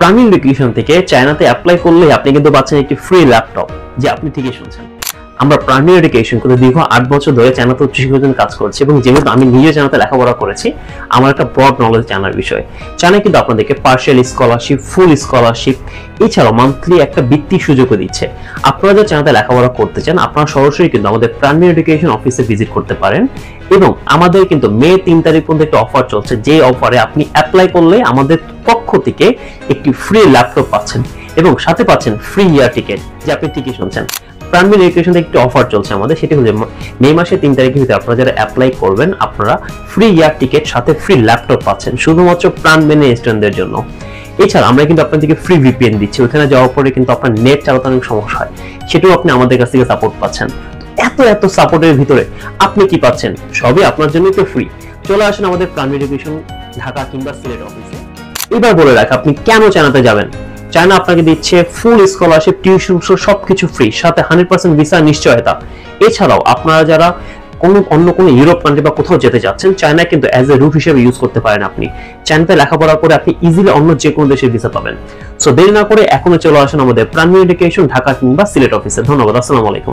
Prime education থেকে চায়নাতে apply করলে আপনি কিন্তু পাচ্ছেন একটি ফ্রি ল্যাপটপ। যে আপনি ঠিকই শুনছেন, আমরা প্রাইমারি এডুকেশন করে দীর্ঘ 8 বছর ধরে চায়নাতে উচ্চশিক্ষার জন্য কাজ করছি এবং যেহেতু আমি নিজে চায়নাতে লেখাপড়া করেছি, আমার একটা ব্রড নলেজ জানার বিষয়। চায়না কিন্তু আপনাদেরকে পার্শিয়াল স্কলারশিপ, ফুল স্কলারশিপ, এছাড়াও মান্থলি একটা বৃত্তির সুযোগও দিচ্ছে। আপনারা যারা চায়নাতে লেখাপড়া করতে চান, আপনারা সরাসরি কিন্তু আমাদের প্রাইমারি এডুকেশন অফিসে ভিজিট করতে পারেন। এবং আমাদের কিন্তু মে 3 তারিখ পর্যন্ত একটা অফার চলছে, যে অফারে আপনি অ্যাপ্লাই করলে আমাদের পক্ষ থেকে একটি ফ্রি ল্যাপটপ পাচ্ছেন এবং সাথে পাচ্ছেন ফ্রি ইয়ার টিকেট। যে আপনি ঠিকই শুনছেন, প্রাইমারি এডুকেশন থেকে একটি অফার চলছে আমাদের, সেটি হচ্ছে মে মাসের 3 তারিখের ভিতরে আপনারা যারা অ্যাপ্লাই করবেন, আপনারা ফ্রি ইয়ার টিকেট সাথে ফ্রি ল্যাপটপ পাচ্ছেন শুধুমাত্র প্রাইমারি স্টুডেন্টদের জন্য। এছাড়া আমরা কিন্তু আপনাদেরকে ফ্রি ভিপিএন দিচ্ছি, ওখানে যাওয়ার পরে কিন্তু আপনার নেট চালাতে অনেক সমস্যা হয়, সেটাও আপনি আমাদের কাছ থেকে সাপোর্ট পাচ্ছেন। এত সাপোর্টের ভিতরে আপনি কি পাচ্ছেন? সবই আপনার জন্যই তো ফ্রি। চলে আসেন আমাদের প্রাইমারি এডুকেশন ঢাকা কিংবা সিলেট অফিসে। এবার বলে রাখ আপনি কেন চায়নাতে যাবেন। চায়না আপনাকে দিচ্ছে ফুল স্কলারশিপ, টিউশন সবকিছু ফ্রি, সাথে 100% ভিসা নিশ্চয়তা। এছাড়াও আপনারা যারা অন্য কোনো ইউরোপ কান্ট্রি বা কোথাও যেতে যাচ্ছেন, চায়না কিন্তু অ্যাজ এ রুট হিসেবে ইউজ করতে পারেন। আপনি চায়নাতে লেখাপড়া করে আপনি ইজিলি অন্য যে কোনো দেশের ভিসা পাবেন। সো দেরি না করে এখনো চলে আসেন আমাদের প্রাইমারি এডুকেশন ঢাকা কিংবা সিলেট অফিসে। ধন্যবাদ। আসসালামু আলাইকুম।